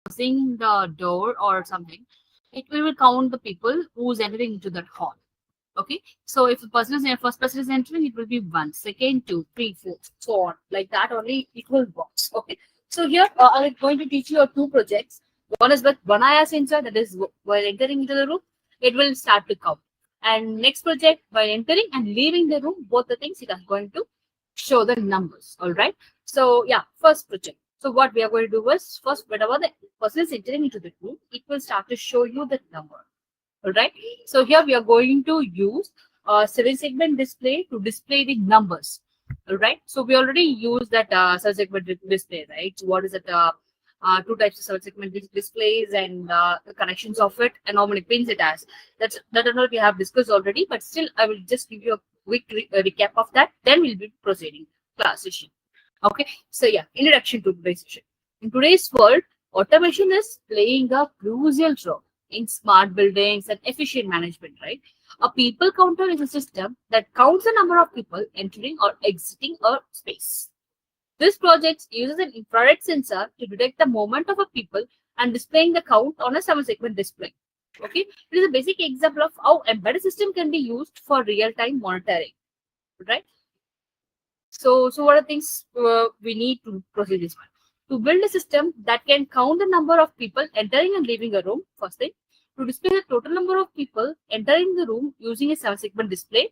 closing the door or something, it will count the people who's entering into that hall. Okay, so if the person is in first person is entering, it will be one, second, two, three, four, so on. Like that only it will work. Okay. So here I'm going to teach you two projects. One is with one IR sensor, that is while entering into the room, it will start to count. And next project, while entering and leaving the room, both the things it is going to show the numbers. All right. So yeah, first project. So what we are going to do is first, whenever the person is entering into the room, it will start to show you the number. All right. So here we are going to use a 7-segment display to display the numbers. All right. So we already used that 7-segment display, right? So what is it? Two types of 7-segment displays and the connections of it and how many pins it has. That and all we have discussed already, but still I will just give you a quick recap of that. Then we'll be proceeding class session. Okay. So yeah, introduction to today's session. In today's world, automation is playing a crucial role in smart buildings and efficient management, right? A people counter is a system that counts the number of people entering or exiting a space. This project uses an infrared sensor to detect the movement of a people and displaying the count on a 7-segment display. Okay, it is a basic example of how embedded system can be used for real-time monitoring, right? So what are things we need to proceed this one? To build a system that can count the number of people entering and leaving a room, first thing, to display the total number of people entering the room using a 7-segment display,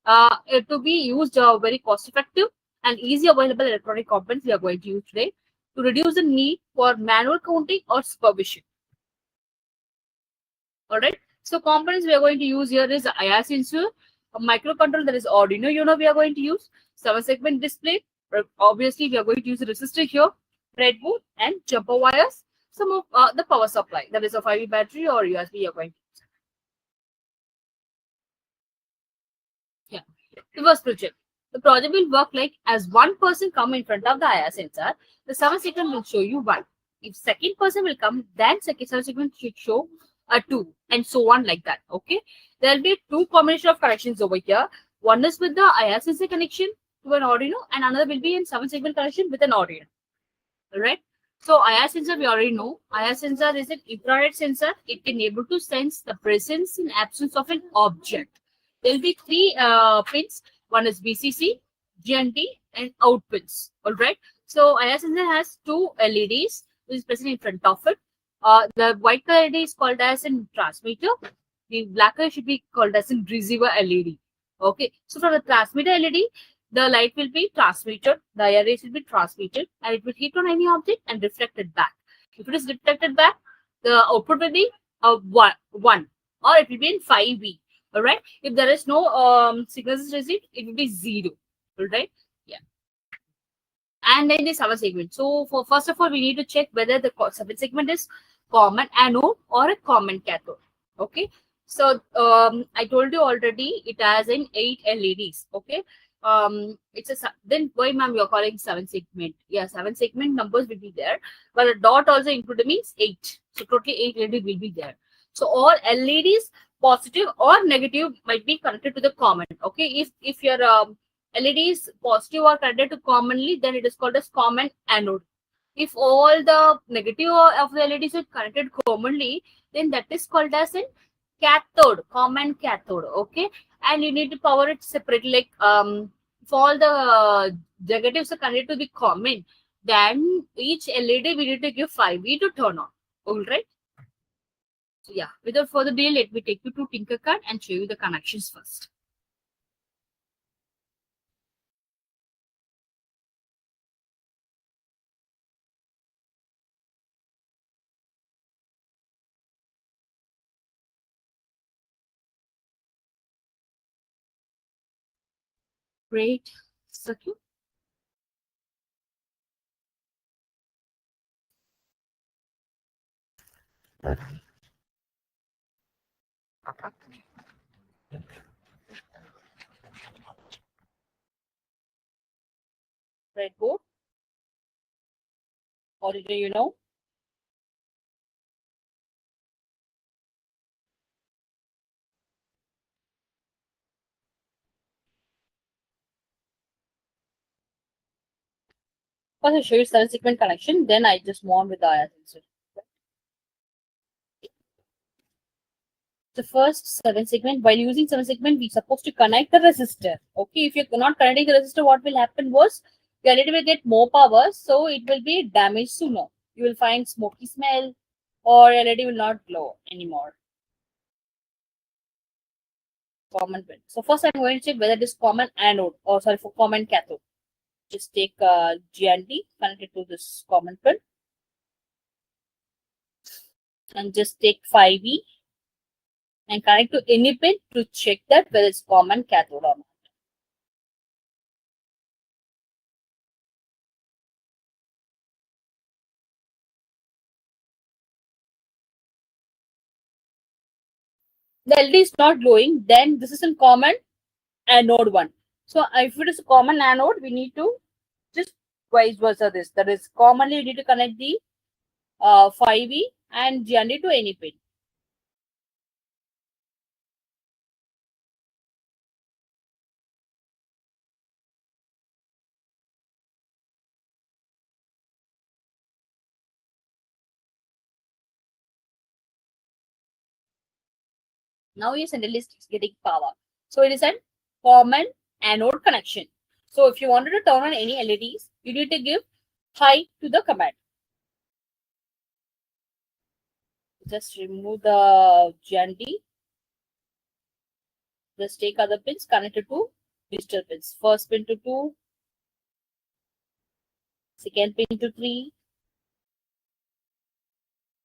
to be used very cost effective and easy available electronic components we are going to use today to reduce the need for manual counting or supervision. All right. So components we are going to use here is IR sensor, a microcontroller, that is Arduino Uno we are going to use, 7-segment display. Obviously, we are going to use a resistor here, breadboard, and jumper wires. Some of the power supply, that is a 5V battery or USB you are going to use. Yeah. The first project. The project will work like as one person come in front of the IR sensor, the 7-segment will show you one. If second person will come, then second 7-segment should show a two, and so on like that. Okay. There will be two combination of connections over here. One is with the IR sensor connection to an Arduino, and another will be in 7-segment connection with an Arduino. Alright. So IR sensor we already know. IR sensor is an infrared sensor. It can able to sense the presence and absence of an object. There will be three pins. One is BCC, GNT, and out pins. Alright. So IR sensor has two LEDs which is present in front of it. The white color LED is called as a transmitter. The black color should be called as a receiver LED. Okay. So from the transmitter LED, the light will be transmitted, the IR rays will be transmitted, and it will hit on any object and reflected back. If it is reflected back, the output will be one, or it will be in 5V. All right. If there is no signals received, it will be 0. All right. Yeah. And then the 7-segment. So for first of all, we need to check whether the 7-segment is common anode or a common cathode. Okay. So I told you already, it has an 8 LEDs. Okay. It's a then why ma'am you're calling 7-segment? Yeah, 7-segment numbers will be there, but a dot also included means 8. So totally 8 LED will be there. So all LEDs positive or negative might be connected to the common. Okay, if your LEDs positive or connected to commonly, then it is called as common anode. If all the negative of the LEDs are connected commonly, then that is called as a cathode, common cathode. Okay, and you need to power it separately. Like if all the negatives are connected to the common, then each LED we need to give 5V to turn on. All right. So yeah, without further delay, let me take you to Tinkercad and show you the connections first. Great circuit. Breadboard. Or do you know? First, I show you 7-segment connection. Then I just move on with the IR sensor. The first 7 segment, while using 7 segment, we're supposed to connect the resistor. Okay, if you're not connecting the resistor, what will happen was your LED will get more power, so it will be damaged sooner. You will find smoky smell, or LED will not glow anymore. Common pin. So first I'm going to check whether it is common anode, or sorry, for common cathode. Just take GND, connect it to this common pin, and just take 5E and connect to any pin to check that whether it's common cathode or not. The LED is not glowing, then this is in common anode one. So if it is a common anode, we need to just vice versa this. That is commonly we need to connect the 5E and GND to any pin. Now your center list is getting power. So it is a common anode connection. So if you wanted to turn on any LEDs, you need to give high to the command. Just remove the GND. Just take other pins connected to digital pins. First pin to 2, second pin to 3.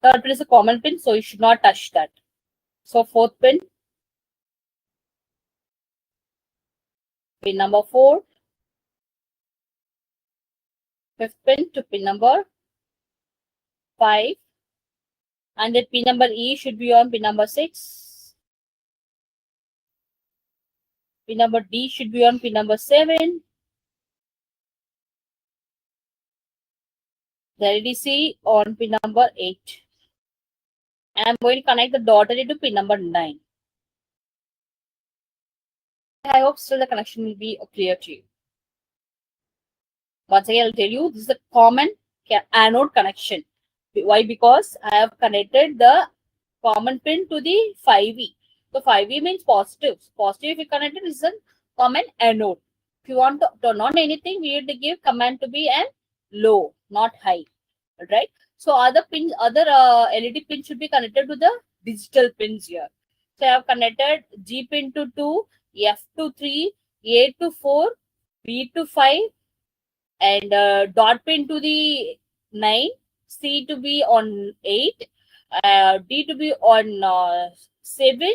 Third pin is a common pin, so you should not touch that. So fourth pin, pin number 4. Fifth pin to pin number 5. And then pin number E should be on pin number 6. Pin number D should be on pin number 7. The LDC on pin number 8. And I'm going to connect the dotted to pin number 9. I hope still the connection will be clear to you. Once again, I'll tell you, this is a common anode connection. Why? Because I have connected the common pin to the 5E. So 5E means positive. Positive if you connected is a common anode. If you want to turn on anything, we need to give command to be an low, not high. Right? So other pins, other LED pins should be connected to the digital pins here. So I have connected G pin to 2, F to 3, A to 4, B to 5, and dot pin to the 9, C to be on 8, D to be on 7,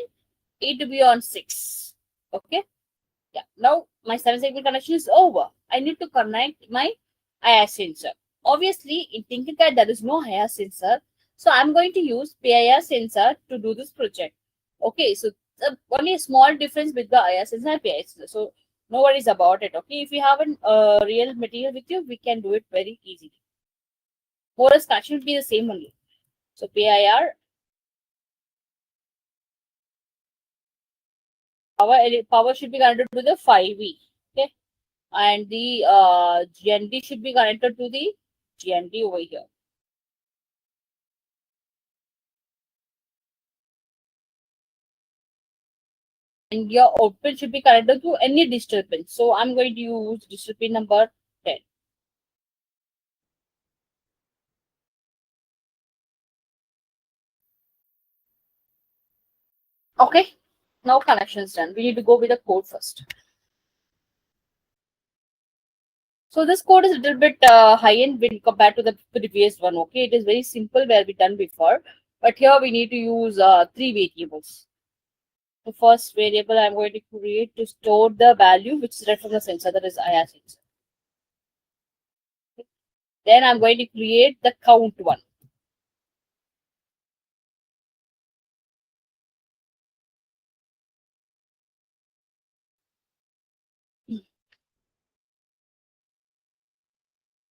E to be on 6. Okay. Yeah. Now my 7 segment connection is over. I need to connect my IR sensor. Obviously, in Tinkercad there is no IR sensor, so I'm going to use PIR sensor to do this project. Okay. So only a small difference with the IR sensor and PIR sensor. So no worries about it. Okay. If you have a real material with you, we can do it very easily. More as connection will be the same only. So PIR power should be connected to the 5E. Okay. And the GND should be connected to the GND over here. And your output should be connected to any digital pin. So I'm going to use digital pin number 10. Okay, now connection is done. We need to go with the code first. So this code is a little bit high-end when compared to the previous one. Okay, it is very simple where we done before, but here we need to use 3 variables. The first variable I'm going to create to store the value which is read from the sensor, that is IR sensor. Then I'm going to create the count one.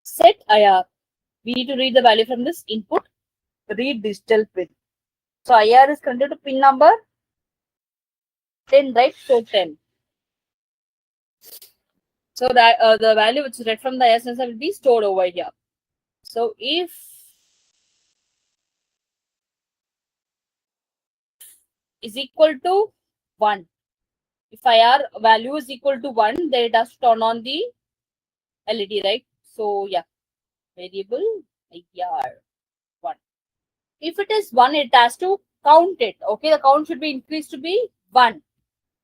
Set IR. We need to read the value from this input, read digital pin. So IR is connected to pin number 10, right? So 10. So that the value which is read from the IR sensor will be stored over here. So if is equal to 1. If IR value is equal to 1, then it has to turn on the LED, right? So yeah, variable IR 1. If it is 1, it has to count it. Okay, the count should be increased to be 1.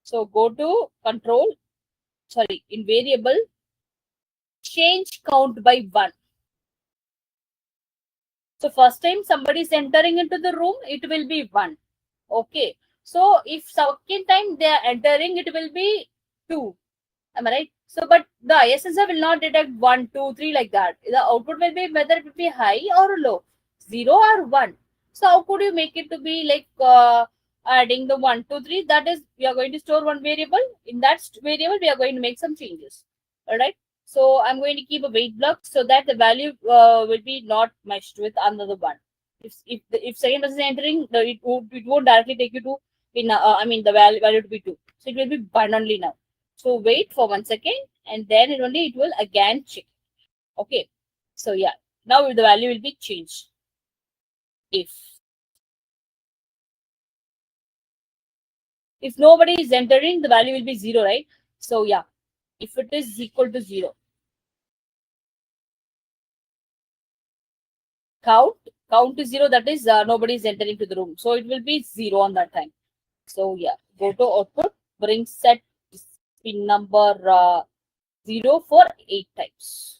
So go to control, in variable, change count by 1. So first time somebody is entering into the room, it will be 1. Okay. So if second time they are entering, it will be 2. Am I right? So, but the IR sensor will not detect 1, 2, 3 like that. The output will be whether it will be high or low, 0 or 1. So, how could you make it to be like adding the 1, 2, 3? That is, we are going to store one variable. In that variable, we are going to make some changes. All right. So, I'm going to keep a wait block so that the value will be not meshed with another one. If second person is entering, it won't directly take you to the value to be 2. So, it will be 1 only now. So wait for 1 second and then it will again check. Okay. So yeah, now the value will be changed. If nobody is entering, the value will be 0, right? So yeah, if it is equal to 0, count is 0, that is nobody is entering to the room. So it will be 0 on that time. So yeah, go to output, bring set pin number 0 for 8 times.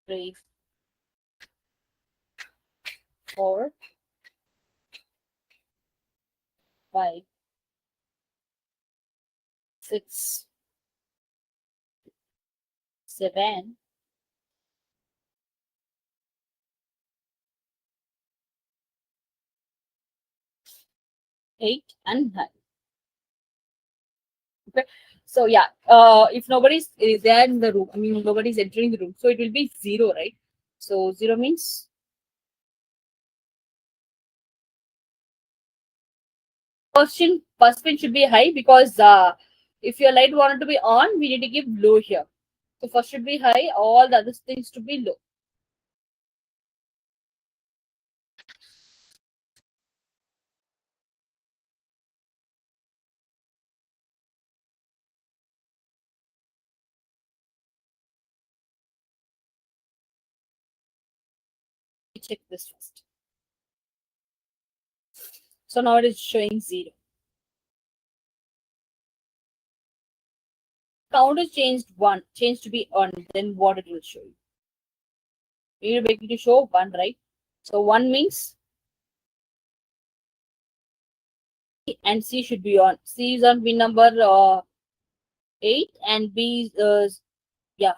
Three, 4, 5, 6, 7, 8, and 9. Okay. So yeah, if nobody's is there in the room, nobody's entering the room, so it will be 0, right? So 0 means first pin should be high because if your light wanted to be on, we need to give low here. So first should be high, all the other things to be low. Check this first. So now it is showing 0. Count is changed to be on, then what it will show you. We need to make it to show 1, right? So 1 means and C should be on. C is on pin number 8 and B is yeah.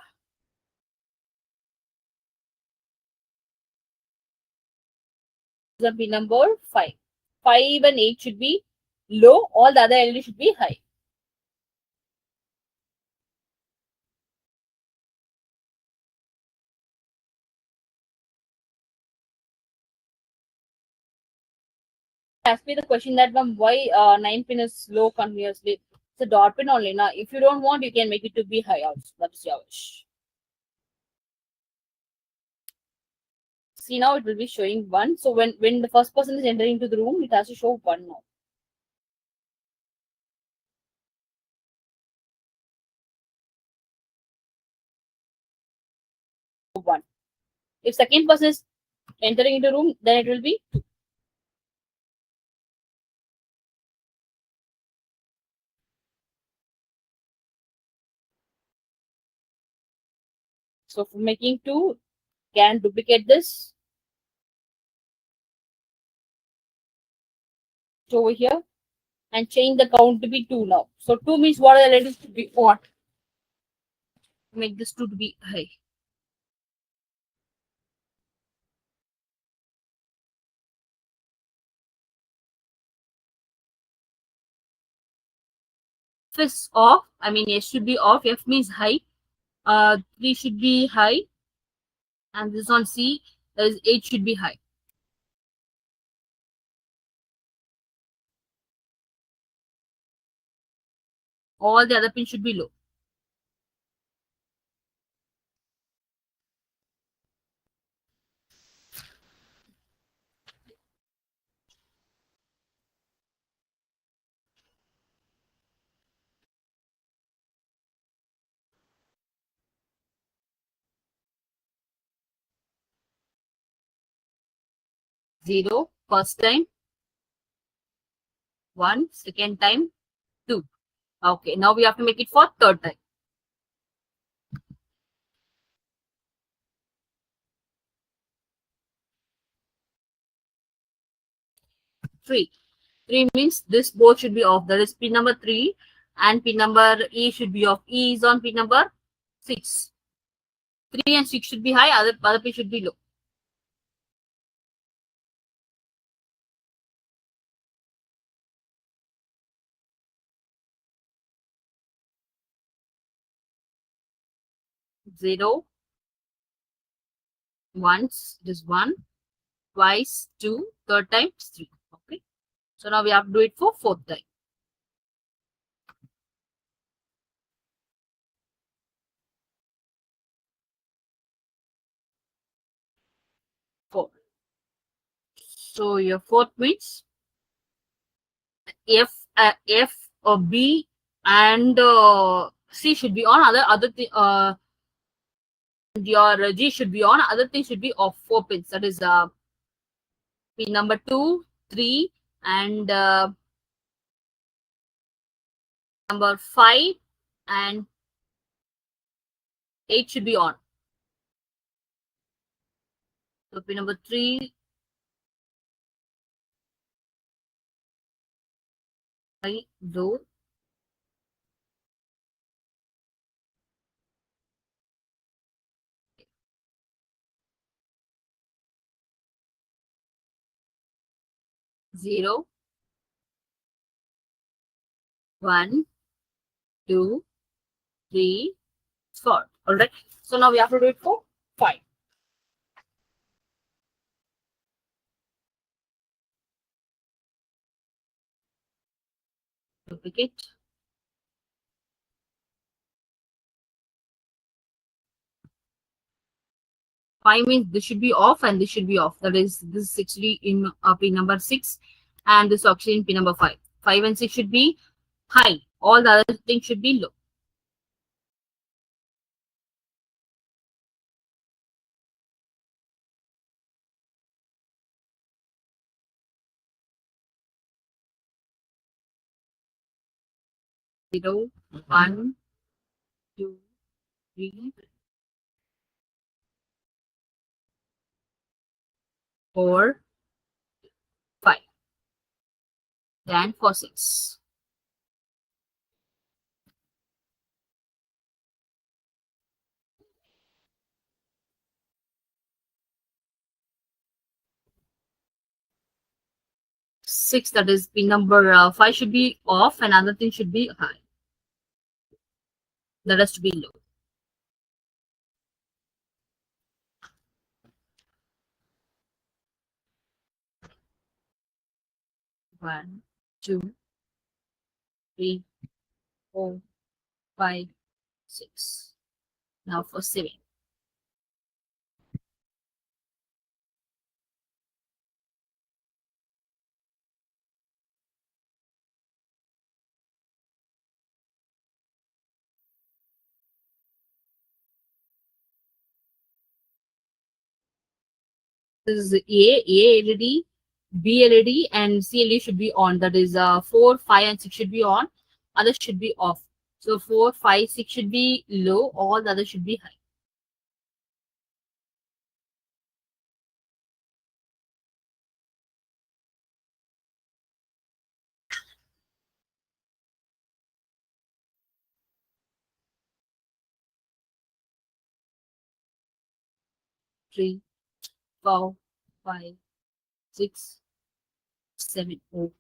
Is on pin number 5. 5 and 8 should be low. All the other LED should be high. Ask me the question that why 9 pin is low continuously. It's a dot pin only. Now, if you don't want, you can make it to be high also. That's your wish. See, now it will be showing 1. So when the first person is entering into the room, it has to show 1 now. One. If second person is entering into the room, then it will be 2. So for making 2, can duplicate this over here and change the count to be 2 now. So 2 means what are the LEDs to be on? Make this 2 to be high. F is off. S should be off. F means high. 3 should be high. And this on C, that is 8 should be high. All the other pins should be low. Zero, first time. 1, second time. 2. Okay, now we have to make it for third time. 3. 3 means this both should be off. That is pin number 3 and pin number E should be off. E is on pin number 6. 3 and 6 should be high, other pin should be low. Zero, once, it is 1, twice, 2, third time, 3. Okay. So now we have to do it for fourth time. 4. So your fourth means F or B and C should be on. Other thing, your G should be on. Other thing should be off. 4 pins. That is pin number 2, 3, and number 5 and 8 should be on. So pin number 3, 5, low. 0, 1, 2, 3, 4. All right. So now we have to do it for 5. Duplicate. 5 means this should be off and this should be off. That is, this is actually in pin number 6 and this actually in pin number 5. 5 and 6 should be high. All the other things should be low. Zero, 1, 2, 3, 4, 5. Then for 6. 6, that is pin number 5 should be off and other thing should be high. The rest to be low. 1, 2, 3, 4, 5, 6. Now for 7. This is A LED, B LED, and C LED should be on. That is 4, 5, and 6 should be on. Others should be off. So 4, 5, 6 should be low. All the others should be high. Three, 4, 5, 6, 7, 8.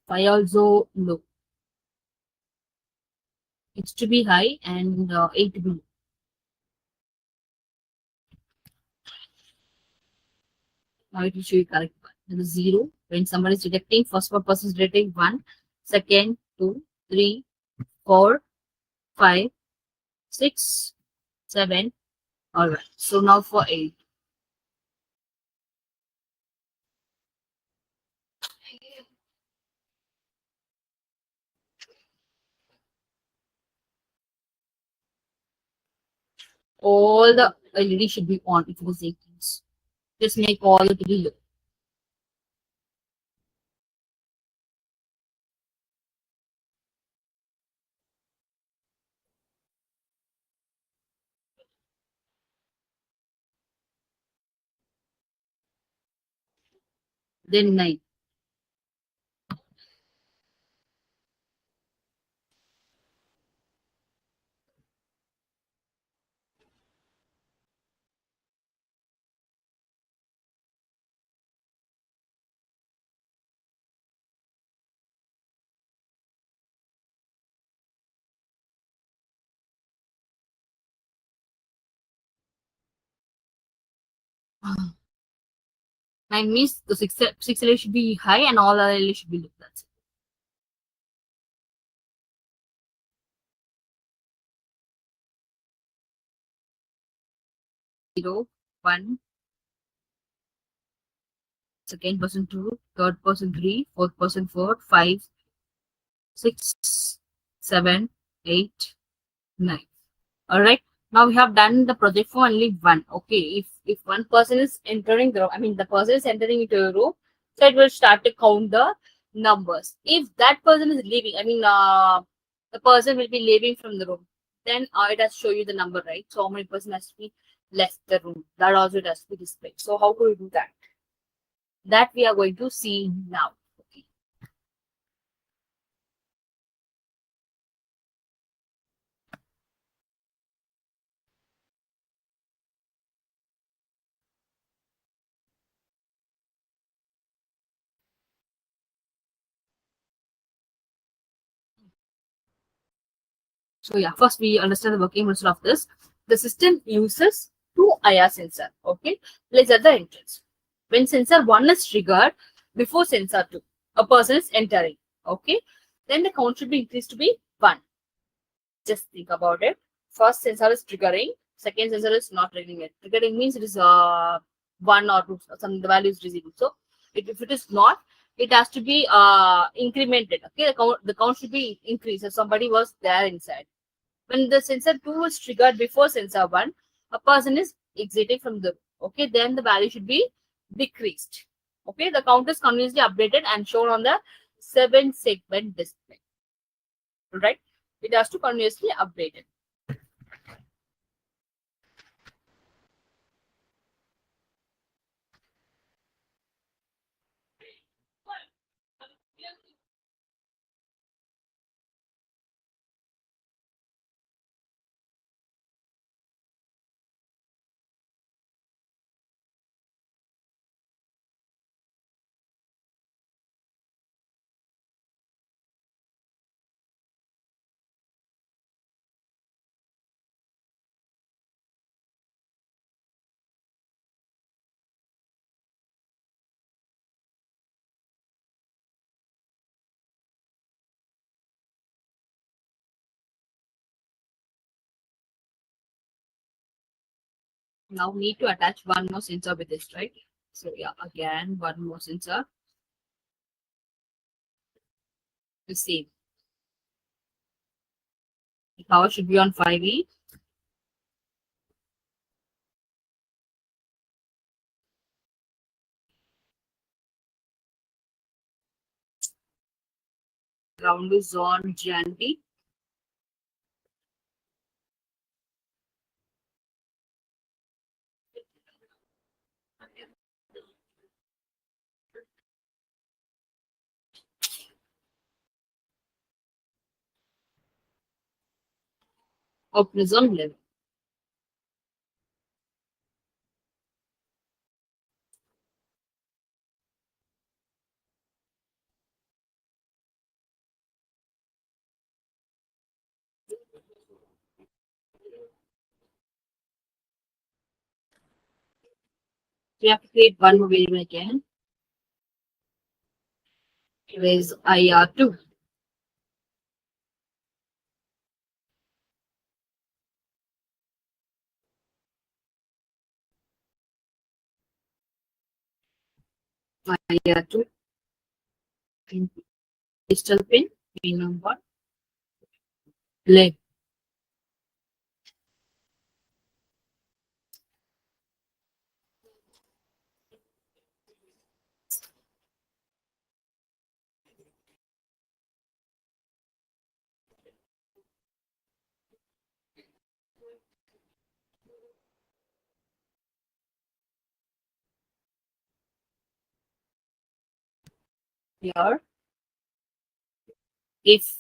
5 also low. It's to be high and 8 to be low. Now it will show you correct one. Then the 0 when somebody is detecting, first one person is detecting 1, second 2, 3, 4, 5, 6, 7. All right. So now for 8. All the LED should be on if it is 8. Just make all the LED low. Then 9. Ah, 9 means the 6 LED should be high and all other LED should be low. That's it. 0, 1, second person 2, third person 3, fourth person 4, 5, 6, 7, 8, 9. All right. Now we have done the project for only one. Okay. If one person is entering the room, I mean the person is entering into a room, so it will start to count the numbers. If that person is leaving, I mean the person will be leaving from the room, then it has to show you the number, right? So how many person has to be left the room. That also it has to be displayed. So how do we do that? That we are going to see now. Okay. So yeah, first we understand the working principle of this. The system uses two IR sensor, okay, placed at the entrance. When sensor 1 is triggered, before sensor 2, a person is entering, okay, then the count should be increased to be 1. Just think about it. First sensor is triggering, second sensor is not triggering it. Triggering means it is 1 or 2, some the value is receiving. So if it is not, it has to be incremented. Okay, the count should be increased if somebody was there inside. When the sensor 2 is triggered before sensor 1, a person is exiting from the, okay, then the value should be decreased. Okay, the count is continuously updated and shown on the 7-segment display. Right? It has to continuously update it. Now need to attach one more sensor with this, right? So yeah, again, one more sensor. The same. The power should be on 5E. Ground is on GNT. Open is on level. we have to create one more variable again. Where's IR2? IR2 in digital pin number leg. Here, if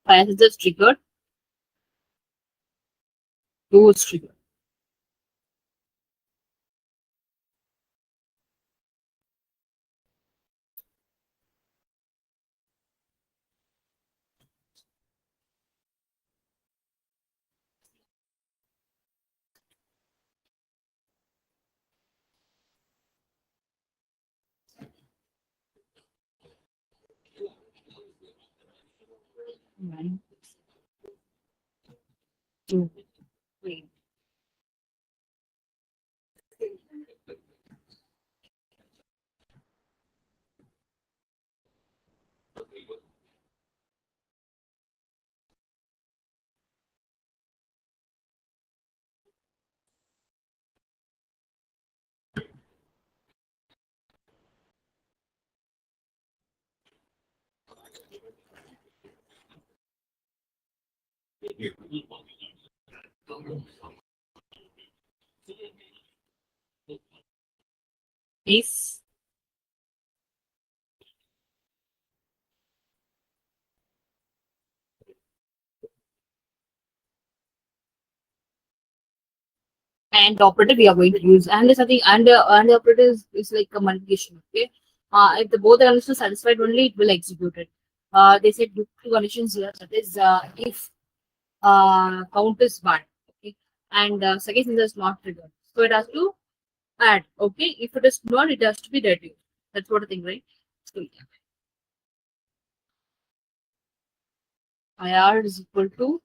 fire is triggered, two is triggered. One, two, three. If and operator we are going to use and there's something and the operator is like a multiplication. Okay, if the both are also satisfied only it will execute it. They said two conditions here, that is if count is one, okay, and second thing is not triggered, so it has to add. Okay, if it is not, it has to be reduced. That's what I think, right? So yeah. IR is equal to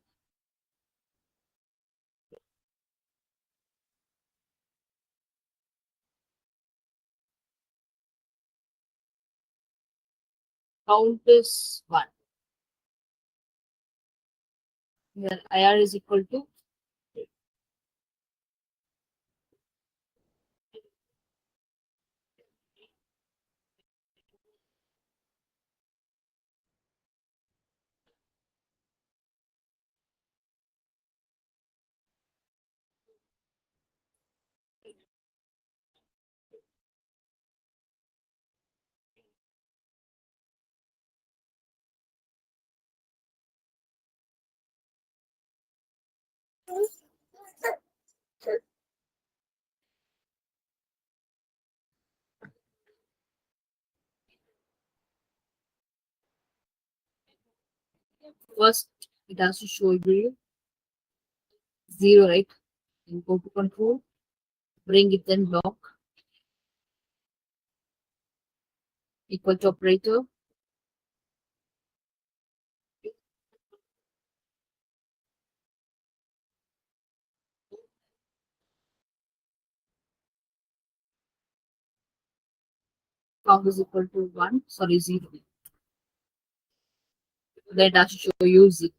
count is one. Here IR is equal to first it has to show you zero, right? And go to control, bring it then block equal to operator. Count is equal to one, sorry, zero. Then it has to show you zero.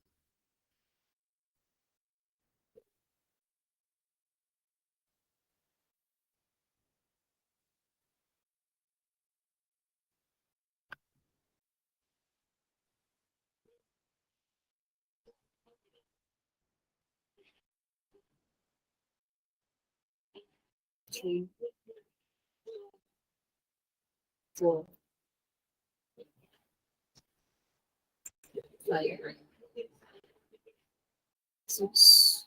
Three, four. 5, 6,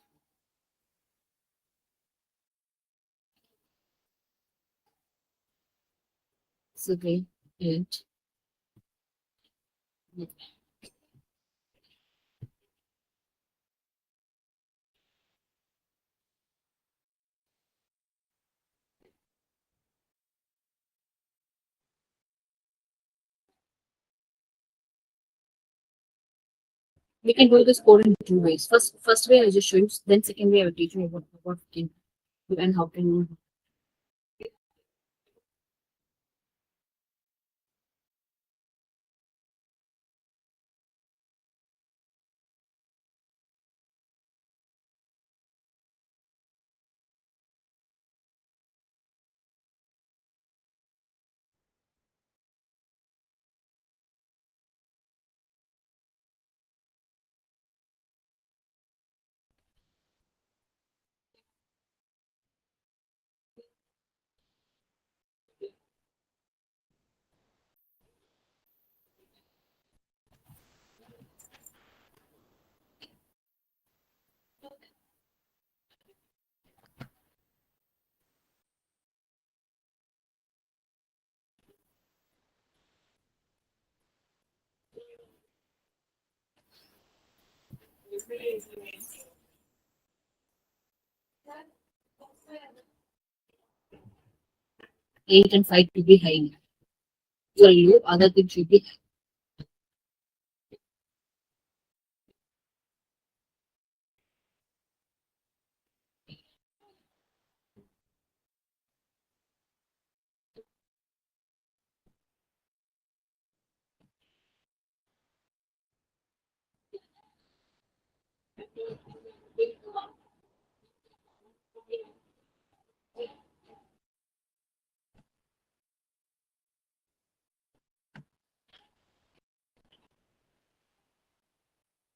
7, 8. We can do this code in two ways. First way I just show you, then second way I will teach you what we can do and how can. Eight and 5 to be high. For you, other things should be high.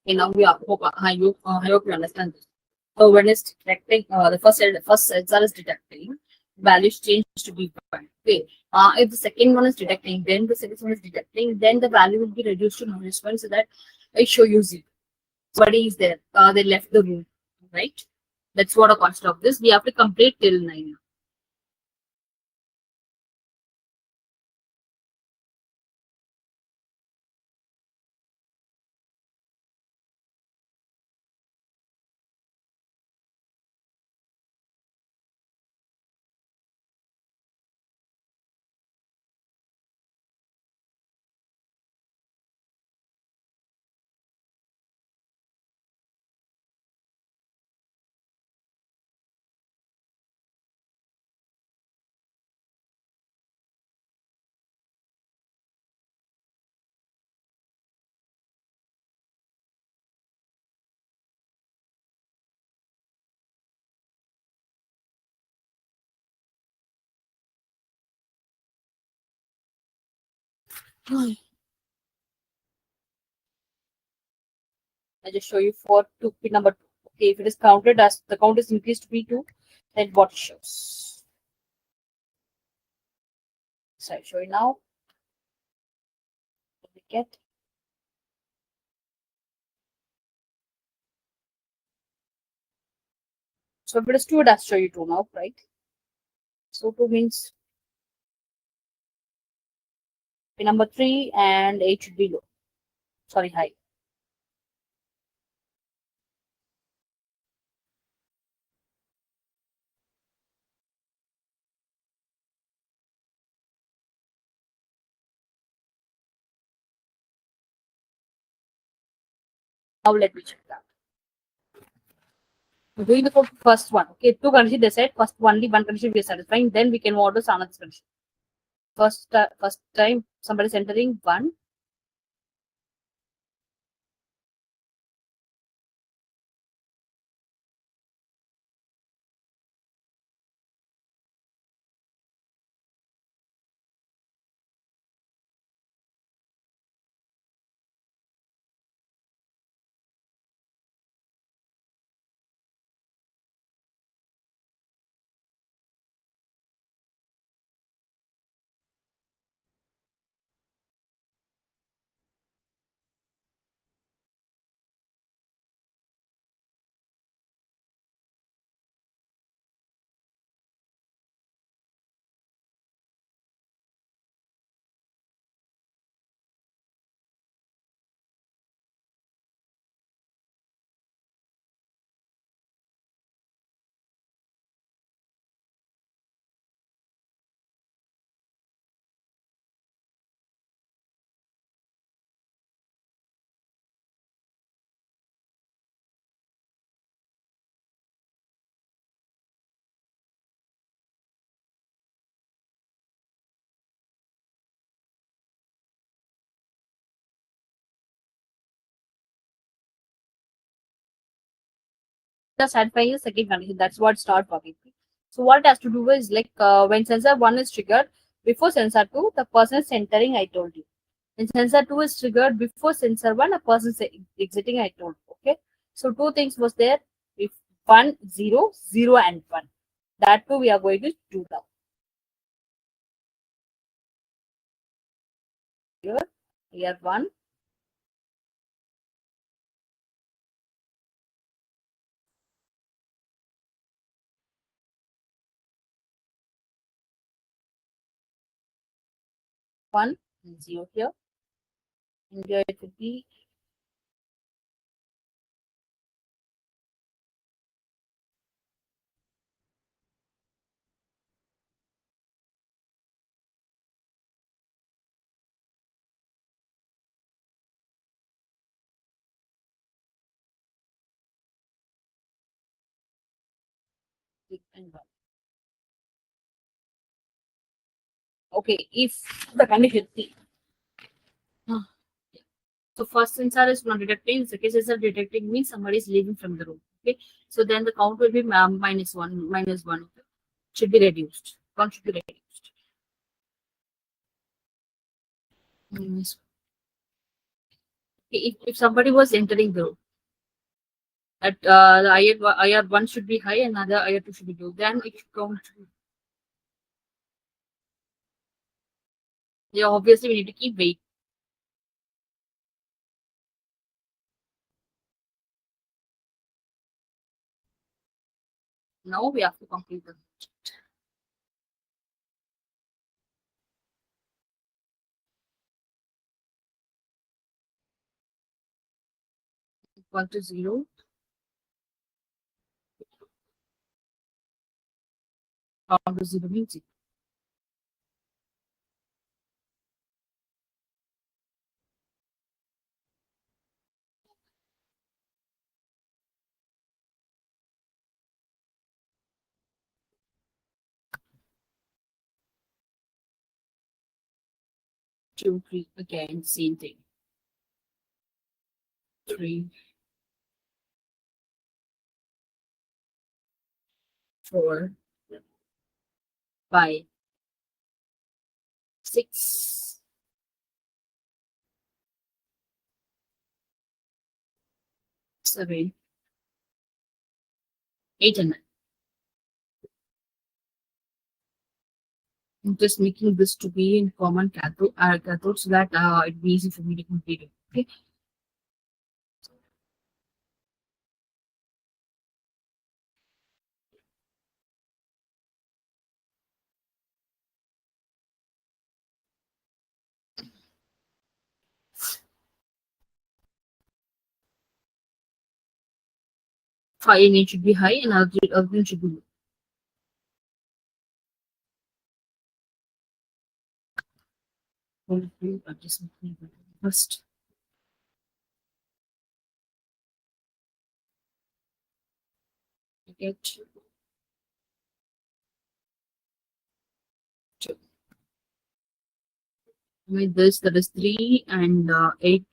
Okay, now we are hope I hope you understand this. So when it's detecting the first sensor is detecting, values change to be one. Okay. If the second one is detecting, then the second one is detecting, then the value will be reduced to minus one so that I show you zero. Somebody is there. They left the room. Right? That's what a cost of this. We have to complete till 9. I just show you for two pin number 2. Okay, if it is counted as the count is increased to be 2, then what it shows. So I show you now. We get so if it is 2, it does show you 2 now, right? So 2 means pin number 3 and 8 should be low. Sorry, high. Now let me check that. We're doing the first one. Okay, two conditions they said. First, only one condition we are satisfying. Then we can order another condition. First time somebody is entering 1. satisfying the second condition. That's what start working. So what it has to do is like when sensor one is triggered before sensor two, the person is entering. I told you. When sensor two is triggered before sensor one, a person is exiting. I told you. Okay. So two things was there. If one, zero, zero, and one. That too we are going to do now. Here one. One and zero here. And here it will be six and one. Okay, if the condition C. So first sensor is not detecting, second sensor detecting means somebody is leaving from the room. Okay, so then the count will be minus one, minus one. Should be reduced. Count should be reduced. Minus. Okay, if somebody was entering the room, at the IR one should be high and other IR two should be low. Then it should count. Yeah, obviously we need to keep weight. Now we have to complete the 1 to 0. Count to 0 means 0. Two, three, again, same thing. 3, 4, 5, 6, 7, 8, and 9. I'm just making this to be in common cathode so that it'll be easy for me to complete it. Okay. Fire engine should be high and other one should be low. I'm just making it first. Get 2. With this, that is 3 and 8.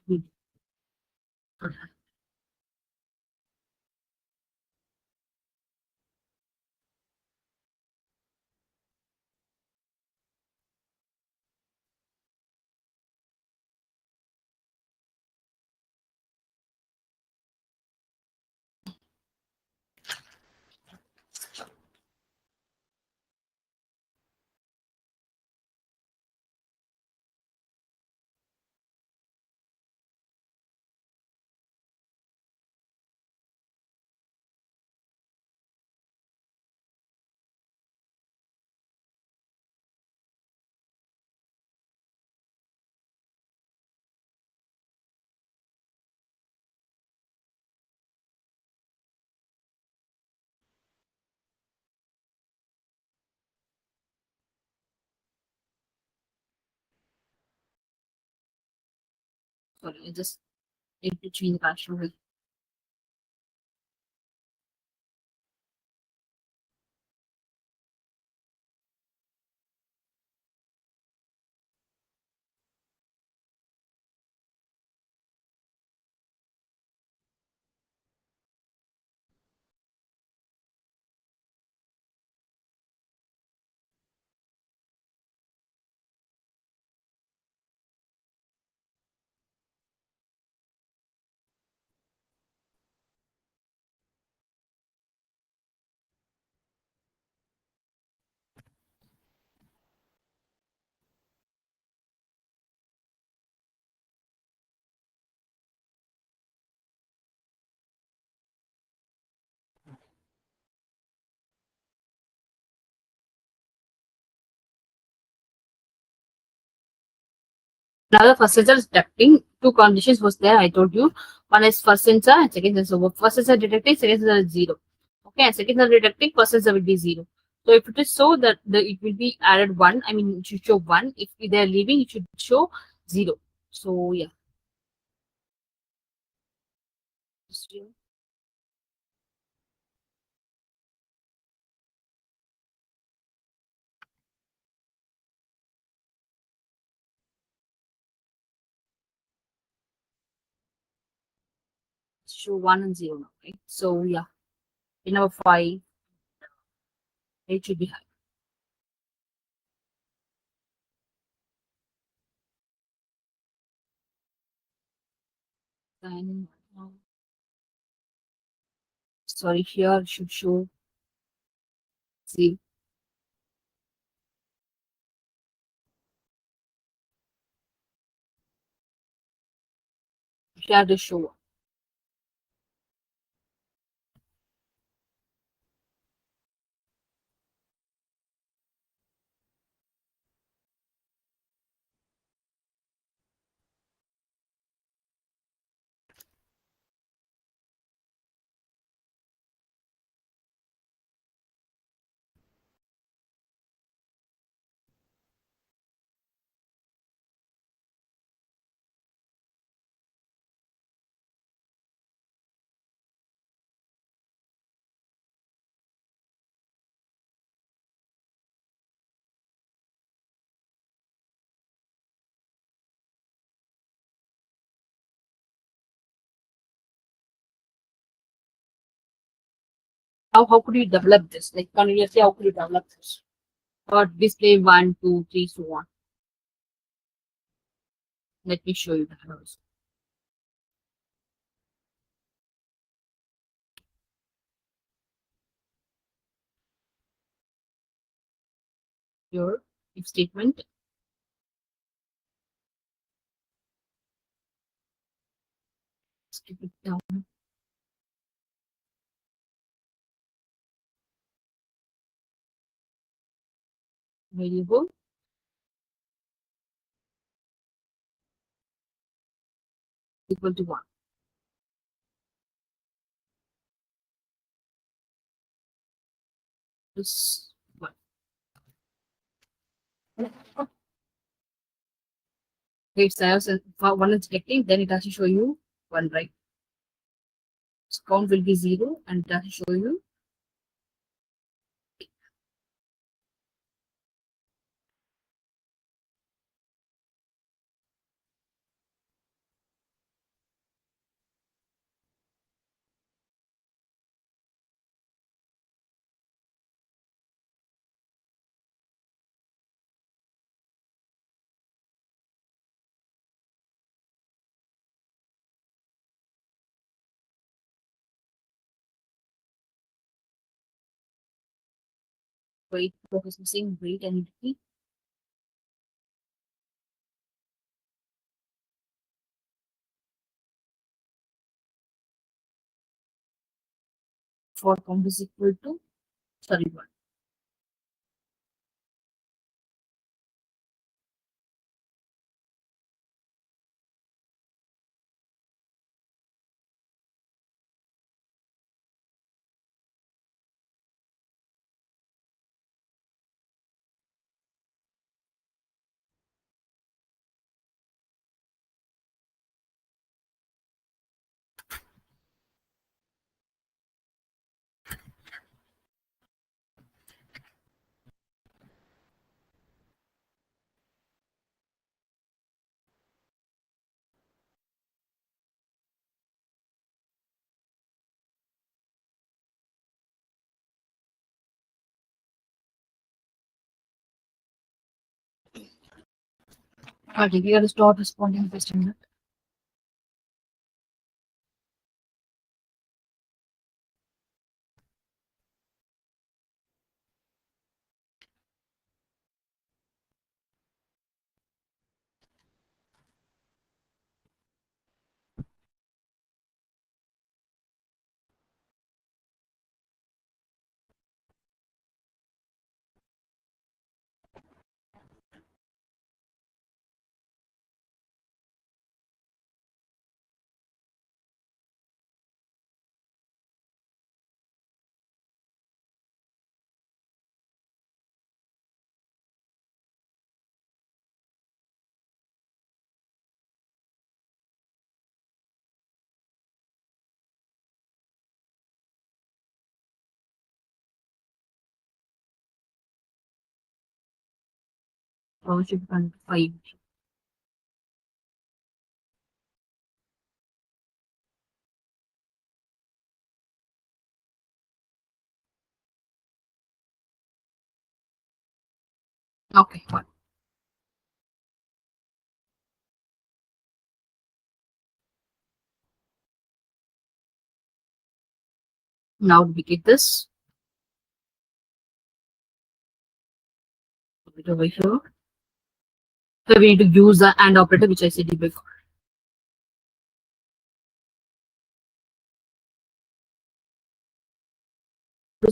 Sorry, I just need to change the password. Now the first sensor is detecting two conditions was there. I told you one is first sensor and second sensor. First sensor detecting, second sensor is zero. Okay, and second sensor detecting, first sensor will be zero. So if it is so that it will be added one, I mean it should show one. If they are leaving, it should show zero. So yeah, show one and zero now, right? So yeah, in number five, it should be high. And sorry, here it should show zero. Here to show one. How could you develop this? Like continuously, how could you develop this? Or display one, two, three, so on. Let me show you that also. Your if statement, skip it down, variable equal to one. This one. If sales and one is detecting, then it has to show you one, right? So count will be zero and it has to show you wait, processing, wait, and repeat for count is equal to sorry one. Okay, we got to start responding question. power should be 5. Okay, fine. Now we get this. Put it over here. So we need to use the AND operator, which I said before.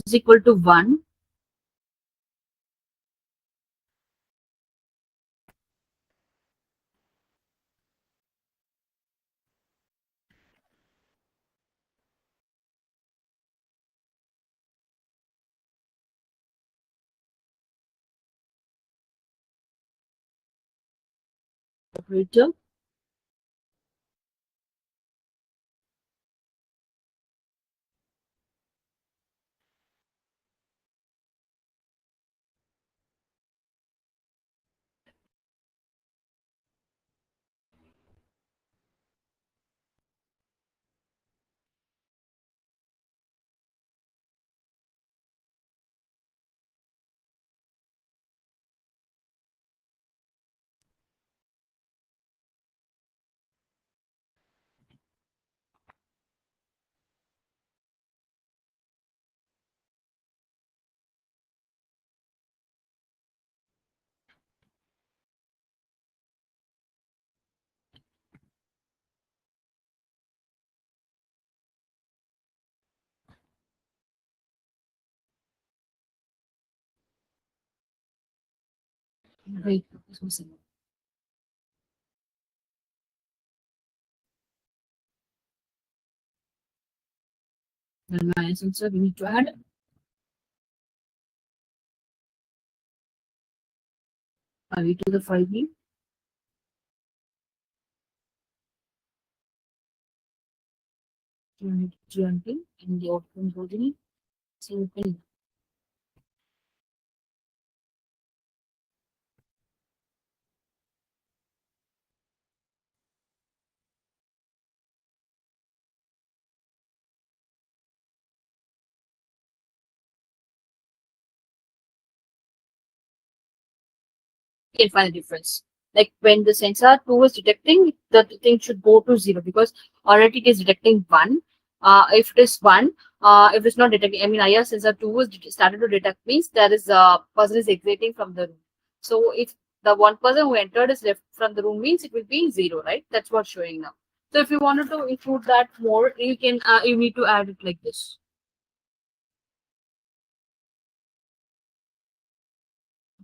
Is equal to 1. Operator. Right. Then my sensor we need to add. IV to the 5V. Unit GMP and the outcome holding. So you can find the difference. Like when the sensor 2 is detecting, the thing should go to 0 because already it is detecting 1. If it is 1, if it's not detecting, I mean, IR sensor 2 is started to detect means there is a person is exiting from the room. So if the one person who entered is left from the room means it will be 0, right? That's what's showing now. So if you wanted to include that more, you can, you need to add it like this.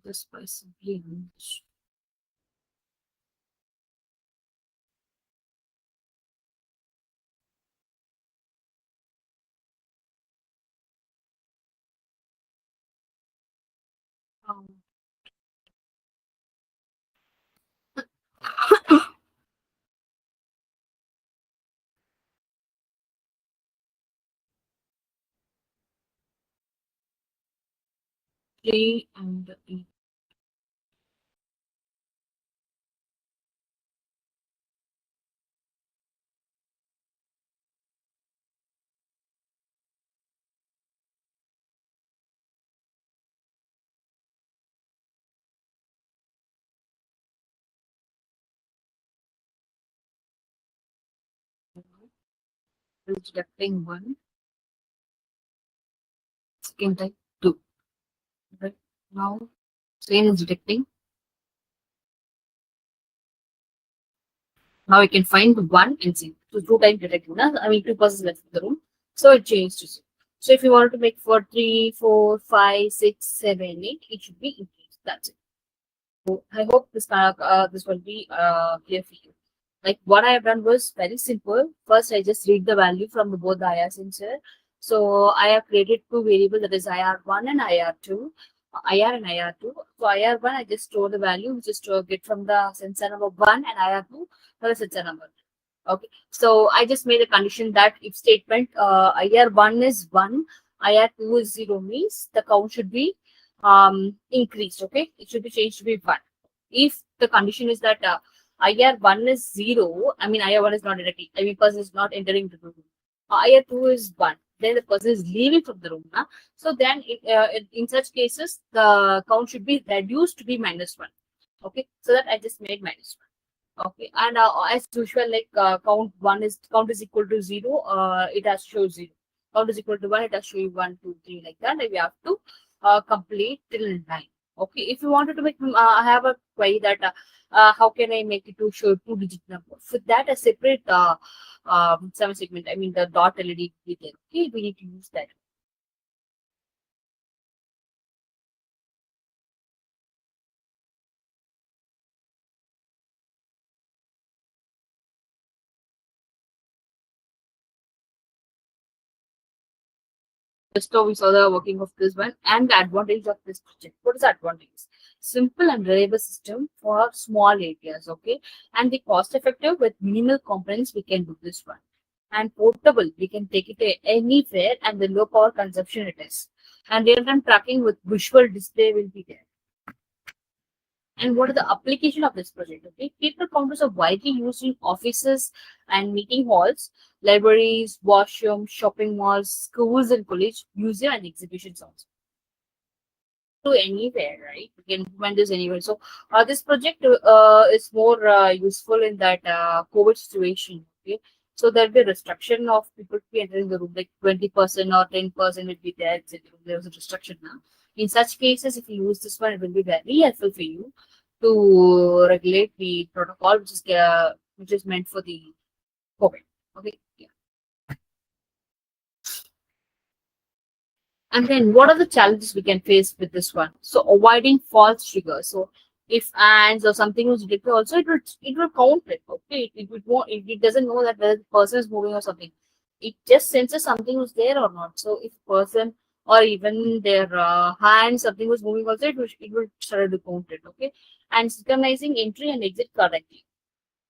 Just by simply um, 3 and 8. Is detecting 1. Second type 2. Right now, same is detecting. Now we can find 1 and 0. So 2 times detecting. Now, I mean, 2 persons left in the room. So it changed to 0. So if you wanted to make for 3, 4, 5, 6, 7, 8, it should be increased. That's it. So I hope this will be clear for you. Like what I have done was very simple. First, I just read the value from both the IR sensor. So I have created two variables, that is IR1 and IR2. IR and IR2. So IR1, I just store the value, which is to get from the sensor number 1, and IR2 for the sensor number. Okay. So I just made a condition that if statement IR1 is 1, IR2 is 0 means the count should be increased. Okay. It should be changed to be 1. If the condition is that IR1 is 0, I mean IR1 is not directly, I mean person is not entering the room. IR2 is 1, then the person is leaving from the room. So then in such cases, the count should be reduced to be -1. Okay, so that I just made -1. Okay, and as usual, like count is equal to 0, it has to show 0. Count is equal to 1, it has to show you 1, 2, 3, like that. And we have to complete till 9. Okay, if you wanted to make, I have a query that how can I make it to show 2-digit number? For that, a separate 7 segment, I mean the dot LED detail. Okay, we need to use that. Just now we saw the working of this one and the advantage of this project. What is the advantage? Simple and reliable system for small areas, okay? And the cost effective with minimal components, we can do this one. And portable, we can take it anywhere and the low power consumption it is. And real-time tracking with visual display will be there. And what are the application of this project? Okay, paper counters are widely used in offices and meeting halls, libraries, washrooms, shopping malls, schools and college, museum and exhibitions also. To anywhere, right? We can implement this anywhere. So this project is more useful in that COVID situation. Okay, so there'll be a restriction of people to be entering the room, like 20% or 10% will be there. There's a restriction now. In such cases, if you use this one, it will be very helpful for you to regulate the protocol, which is meant for the COVID. Okay. Yeah. And then what are the challenges we can face with this one? So avoiding false triggers. So if ands or something was detected also, it will count it. Okay. It doesn't know that whether the person is moving or something. It just senses something was there or not. So if person or even their hand, something was moving also, it will start to count it. Okay. And synchronizing entry and exit correctly.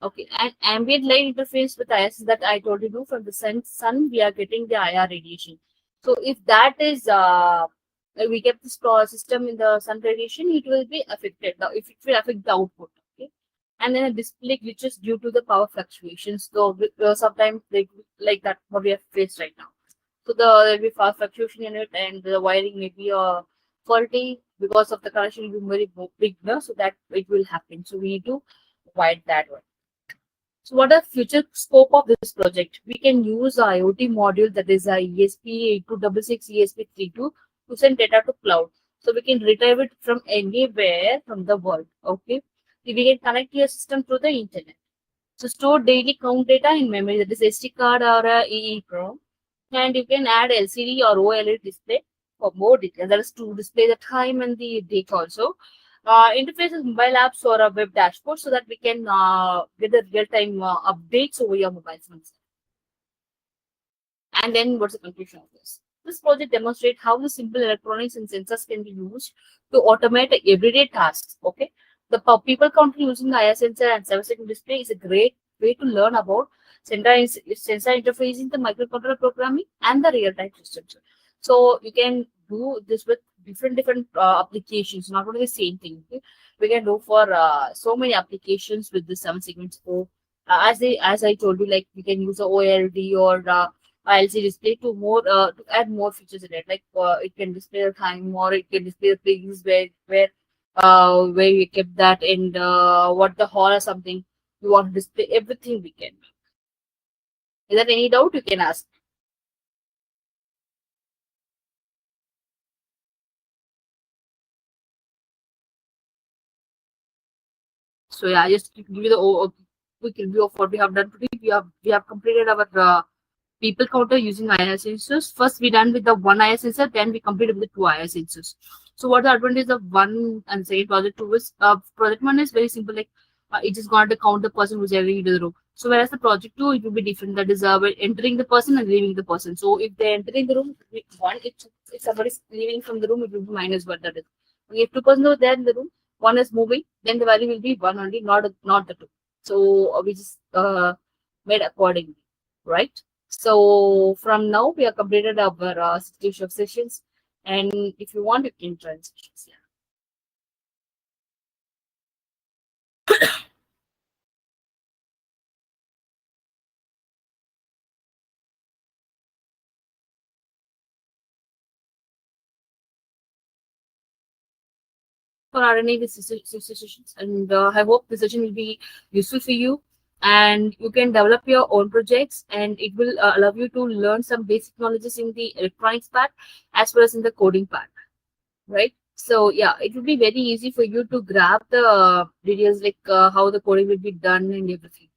Okay, and ambient light interference with IS that I told you do from the sun, we are getting the IR radiation. So if that is, we kept this system in the sun radiation, it will be affected. Now, if it will affect the output, okay, and then a display glitches due to the power fluctuations. So sometimes like that what we have faced right now. So there will be power fluctuation in it, and the wiring may be faulty because of the connection will be very big, no? So that it will happen. So we need to avoid that one. So what are future scope of this project? We can use a IoT module that is a ESP8266 ESP32 to send data to cloud. So we can retrieve it from anywhere from the world. Okay. We can connect your system through the internet. So store daily count data in memory, that is SD card or a EEPROM. And you can add LCD or OLED display for more details. That is to display the time and the date also. Interfaces mobile apps or a web dashboard so that we can get the real-time updates over your mobile phones. And then what's the conclusion of this? This project demonstrates how the simple electronics and sensors can be used to automate everyday tasks. Okay, the people counting using the IR sensor and 7-second display is a great way to learn about sensor interfacing, the microcontroller programming, and the real-time systems. So you can do this with different applications, not only the same thing. Okay? We can do for so many applications with the 7 segments. So as I told you, like we can use the OLD or LCD display to add more features in it. Like it can display the time or it can display the place where we kept that and what the hall or something we want to display. Everything we can. Is there any doubt you can ask? So yeah, just to give you the quick review of what we have done today. We have completed our people counter using IR sensors. First, we done with the one IR sensor, then we completed with the two IR sensors. So, what the advantage of one and say project two is? Project one is very simple, like it is going to count the person who's entering into the room. So, whereas the project two, it will be different. That is, we're entering the person and leaving the person. So, if they enter in the room, one, if somebody is leaving from the room, it will be -1. That is, if two persons are there in the room, one is moving, then the value will be one only, not the two. So, we just made accordingly, right? So from now we have completed our 60 sessions, and if you want, you can join sessions. Yeah. for RNA sessions, and I hope the session will be useful for you. And you can develop your own projects, and it will allow you to learn some basic knowledges in the electronics part as well as in the coding part, right? So yeah, it will be very easy for you to grab the details like how the coding will be done and everything.